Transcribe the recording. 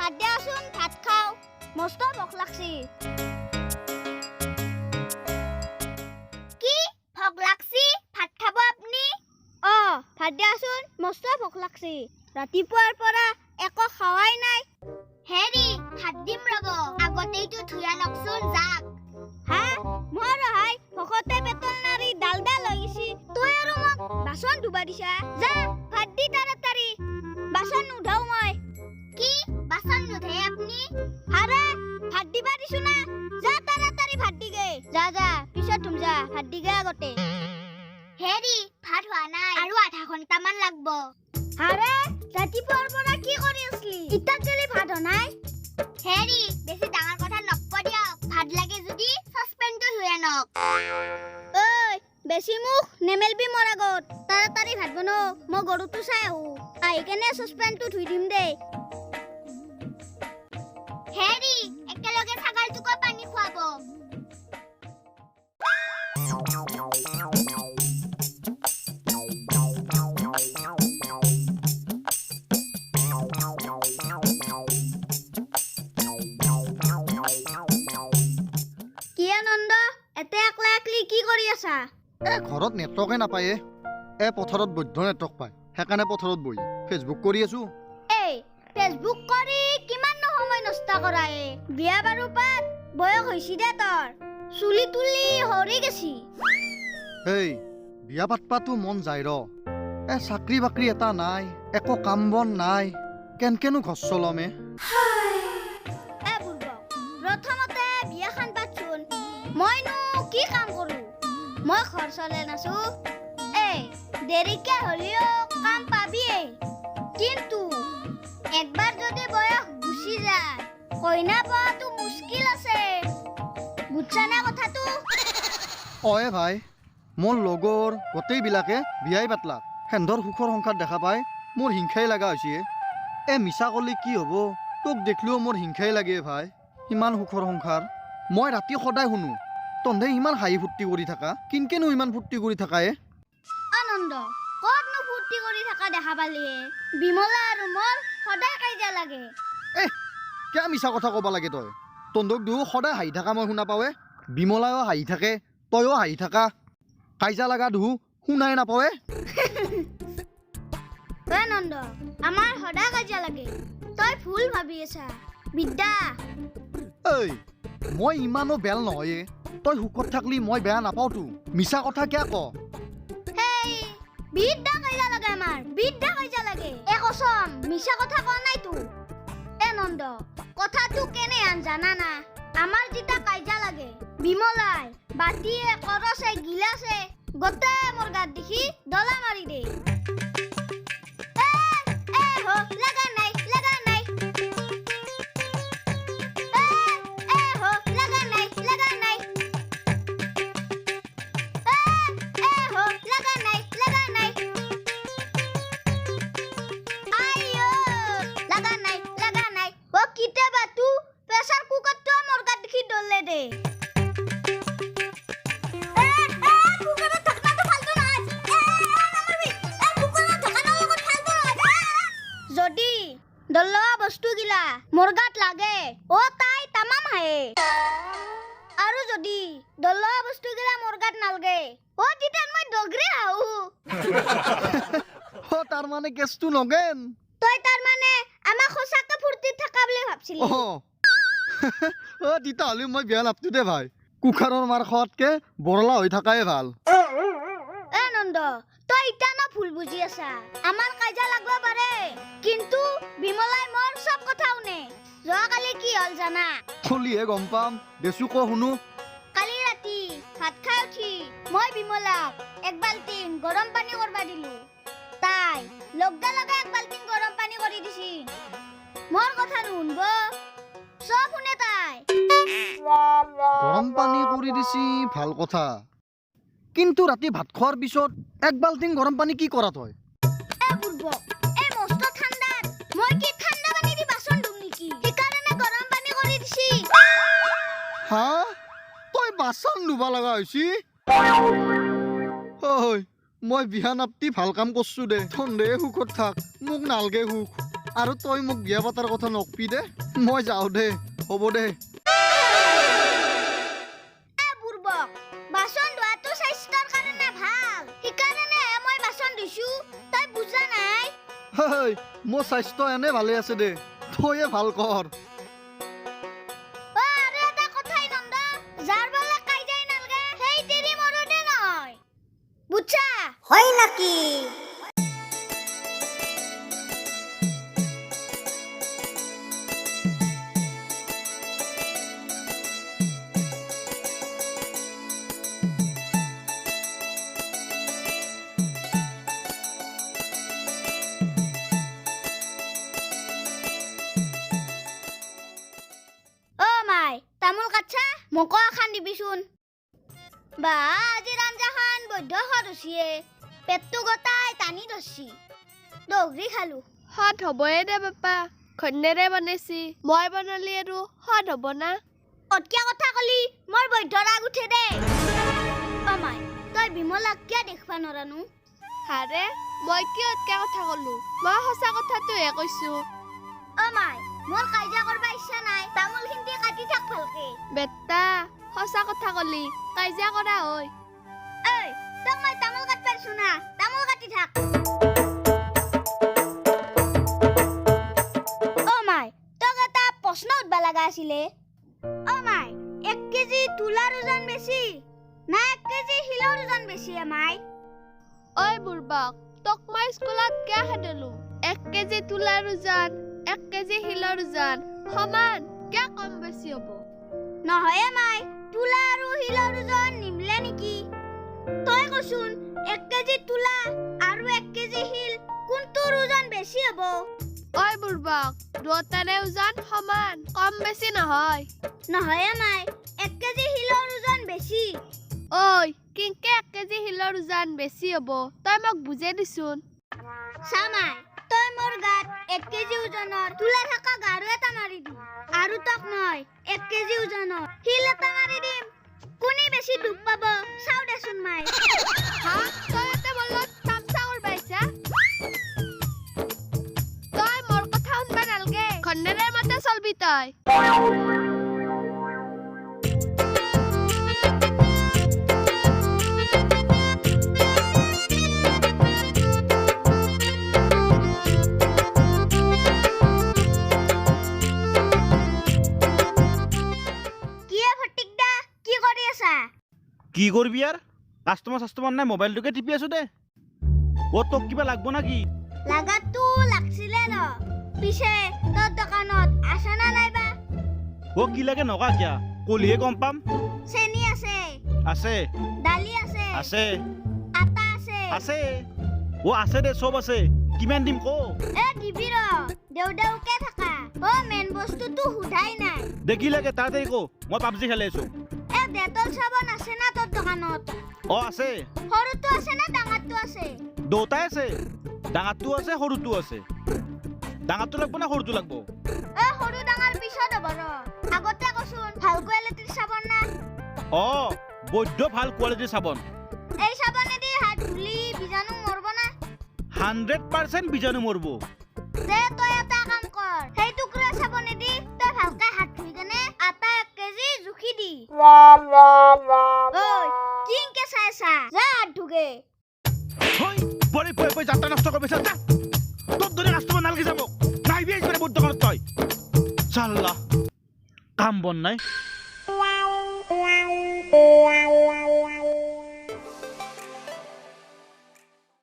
ভাত দিয়াচোন ভাত খাও মস্ত ভোক লাগছি কি ভোক লাগছি ভাত খাব আপনি ভাত দিয়াচোন মস্ত ভোক লাগছি ৰাতিপুৱাৰ পৰা একো খাৱাই নাই হেৰি ভাত দিম ৰব আগতেইটো ধুয়া নকচোন যাক হা মোৰ হাই ভকতে পেটল নাৰি ডাল লৈ গিছি তই আৰু মোক বাচন ধুবা দিছা যা ভাত দি তাড়াতাড়ি বাচন নুধাও মই কি বাচন নুধে আপনি আরে ভাত দিবা দিছো না যা তাড়াতাড়ি ভাত দিগে যা যা পিছত ধুম যা ভাত দিগে আগতে হেৰি ভাত হোৱা নাই আৰু আধা ঘণ্টামান লাগব আৰে ৰাতিপুৱাৰ পৰা কি কৰি আছলি ইটা কেলি ভাত নাই হেৰি বেছি ডাঙৰ কথা নকব দিয়ক ভাত লাগে যদি সাসপেন্ডটো হৈ আনক ঐ বেছি মুখ নেমেলবি মোৰ আগত তাড়াতাড়ি ভাত বনো মই গৰুটো চাই আহো আহি কেনে সাসপেন্ডটো ধুই দিম দে হেৰি একেলগে ছাগলটোক পানী খুৱাব ঘৰত নেটৱৰ্কে নাপায় পথাৰত বৈধ নেটৱৰ্ক পায় সেইকাৰণে পথাৰত বহি ফেচবুক কৰি আছো এই ফেচবুক কৰি কিমান সময় নষ্ট কৰা বিয়া বাৰু পাত বয়স হৈছি দে তোৰ চুলি তুলি হৰি গেছি এই বিয়া পাতপাতো মন যায় ৰ চাকৰি বাকৰি এটা নাই একো কাম বন নাই কেনকেনো ঘৰ চলমে প্ৰথমতে বিয়াখন পাতচোন মইনো কি কাম কৰো মই ঘৰ চলে নাছো এই দেৰিকে হলিও কাম পাবিয়ে কিন্তু একবাৰ যদি বয়স গুচি যায় কইনা পোৱাটো মুস্কিল আছে বুঝছানে কথাটো অয়ে ভাই মোৰ লগৰ গোটেইবিলাকে বিয়াই পাতলাক সেন্ধৰ সুখৰ সংসাৰ দেখা পাই মোৰ হিংসাই লগা হৈছে মিছা কলি কি হ'ব তোক দেখলেও মোৰ হিংসাই লাগে ভাই ইমান সুখৰ সংসাৰ মই ৰাতি সদায় শুনো তন্ধে ইমান হাঁহি ফূৰ্তি কৰি থাকা কিনকেনো ইমান ফূৰ্তি কৰি থাকা আনন্দ কতনো ফূৰ্তি কৰি থাকা দেখা পালি বিমলা আৰু মোৰ সদায় কাজিয়া লাগে কিয় মিছা কথা ক'ব লাগে তই তন্ধক দুয়ো সদায় হাঁহি থাকা মই শুনা পাৱে বিমলায়ো হাঁহি থাকে তয়ো হাঁহি থাকা কাজিয়া লগা দুহু শুনাই নাপাৱে আনন্দ আমাৰ সদায় কাজিয়া লাগে তই ভুল ভাবি আছা বিদ্যা এই মই ইমানো বেল নহয় তই সুখত থাকলি মই বেয়া নাপাওতো মিছা কথা কিয় ক বিদ্যা কাজিয়া লাগে আমাৰ বিদ্যা কাজিয়া লাগে কচম মিছা কথা কোৱা নাইতো নন্দ কথাটো কেনে আন জানা না আমাৰ যেতিয়া কাজিয়া লাগে বিমলাই বাতিয়ে কৰছে গিলাছে গোটেই মোৰ গাত দেখি ডলা মাৰি দে দল্লোৱা বস্তু গিলা মোৰ গাত লাগে তাই তামাম হায়ে আৰু যদি দল্লোৱা বস্তু গিলা মোৰ গাত নালগে তিতান মই ডগৰে হাও তাৰ মানে কেছটো নগেন তই তাৰ মানে আমাক সঁচাকে ফূৰ্তিত থাকা বুলি ভাবছিলি তিতা হলে মই বেয়া নাপতো দে ভাই কুখাৰৰ মাৰ খোৱাতকে বৰলা হৈ থাকাই ভাল নন্দ তই ইটানো ভুল বুজি আছা আমাৰ কাজিয়া লাগব পাৰে কিন্তু বিমলাই মোৰ সব কথা শুনে যোৱাকালি কি হল জানা খলিহে গম পাম দেচু ক শুনো কালি ৰাতি ভাত খাই উঠি মই বিমলাক এক বাল্টিং গৰম পানী কৰবা দিলো তাই লগা লগা এক বাল্টিং গৰম পানী কৰি দিছি মোৰ কথা নুশুনব সব শুনে তাই গৰম পানী কৰি দিছি ভাল কথা কিন্তু ৰাতি ভাত খোৱাৰ পিছত এক বাল্টিং গৰম পানী কি কৰা তই মস্ত ঠাণ্ডা মই কি ঠাণ্ডা পানী দি বাচন ধুম নেকি সেইকাৰণে গৰম পানী কৰি দিছি হা তই বাচন ধুবা লগা হৈছি মই বিয়া নাপতি ভাল কাম কৰছো দে তন্দে সুখত থাক মোক নালগে সুখ আৰু তই মোক বিয়া পাতাৰ কথা নকবি দে মই যাওঁ দে হ'ব দে বুৰ্বক বাচন ধোৱাটো স্বাস্থ্যৰ কাৰণে ভাল সেইকাৰণে মই বাচন ধুইছো তই বুজা নাই হেই মোৰ স্বাস্থ্য এনে ভালে আছে দে তইয়ে ভাল কৰ আৰু এটা কথাই নন্দ যাৰ বলে কাইজাই নালগে সেই তেৰি মৰদে নহয় বুঝছা হয় নাকি তামোল কাটছা মকো খান দিবিচোন বা আজি আঞ্জাখান বৈদ্য হত হচিয়ে পেটটো গটাই টানি ধৰছি দগৰি খালো হত হবয়ে দে বাপা খন্নেৰে বনাইছি মই বনালি আৰু হত হব না অটকিয়া কথা কলি মোৰ বৈদ্য ৰাগ উঠে দে অমাই তই বিমলাক কিয় দেখবা নৰানো হাৰে মই কিয় অটকা কথা কলো মই সঁচা কথাটোহে কৈছো অমাই মোৰ কাইজা কৰবা ইচ্ছা নাই তামোল খিন্তি কাটি থাক ভালকে বেটা সঁচা কথা কলি কাজিয়া কৰা হয় ঐ তক মই তামোল কাটবা দিছো না তামোল কাটি থাক অমাই তক এটা প্ৰশ্ন উঠবা লগা আছিলে অমাই 1 কেজি তুলাৰ ওজন বেছি না 1 কেজি শিলৰ ওজন বেছি আমাই ঐ বুৰ্বক তোক মই স্কুলত কিয় খেদিলো 1 কেজি তুলাৰ ওজন 1 কেজি শিলৰ ওজন সমান কিয় কম বেছি হ'ব নহয় মাই তুলা আৰু শিলৰ ওজন নিমিলে নেকি তই কচোন 1 কেজি তুলা আৰু 1 কেজি শিল কোনটোৰ ওজন বেছি হ'ব ঐ বুৰ্বক দুটাৰে ওজন সমান কম বেছি নহয় নহয় মাই 1 কেজি শিলৰ ওজন বেছি ঐ কিংকে 1 কেজি শিলৰ ওজন বেছি হ'ব তই মোক বুজাই দিছোন সামাই তই মোৰ গাত 1 কেজি ওজনৰ তুলা থকা গাৰু এটা মাৰি দি আৰু তক মই 1 কেজি ওজনৰ শিল এটা মাৰি দিম কোনি বেছি দুখ পাব চাও দেচোন মাই হা তই এটা বলত তামসা কৰবা ইচ্ছা তই মোৰ কথা শুনবা নালগে খন্নেৰে মতে চলবি তই কি করবি আর কাস্টমার নাই মোবাইলটোকে টিপি আছো দে ও তোক কিবা লাগবো নাকি লাগাতো লাগছিলে ন পিছে তোর দোকানত আছে না নাইবা ও কি লাগে নকা কিয়া কলিহে গম পাম চেনি আছে আছে দালি আছে আছে আটা আছে আছে ও আছে দে সব আছে কিমান দিম কো এ দিবি ৰ দেউ দেউকে থাকা ও মেন বস্তুটো হুধাই নাই দেখি লাগে তাড়াতাড়ি কো মই পাবজি খেলি আছো এ ডেটল সাবান আছে না তোর দোকানত ও আছে সৰুটো আছে না ডাঙৰটো আছে দুটাই আছে ডাঙৰটো আছে সৰুটো আছে ডাঙৰটো লাগবো না সৰুটো লাগবো এ সৰু ডাঙৰ পিছত হ'ব ৰ আগতে কচোন ভাল কোৱালিটিৰ সাবান না ও বৈদ্য ভাল কোৱালিটিৰ সাবান এই সাবানেদি হাত ধুলি বীজাণু মৰব না 100% বীজাণু মৰবো দে তই এটা কাম কৰ সেই টুকুৰা সাবানেদি তই ভালকে হাত ধুই কেনে আটা 1 কেজি জুখি দি ঐ কিংকে চাইছা যা হাত ধুগে হই বড়ি পই পই যাত্রা নষ্ট করবে যা তোর ধরে কাস্টমার নালগে যাব নাই বিয়ে করে বড় দোকান তই চাল্লা কাম বন নাই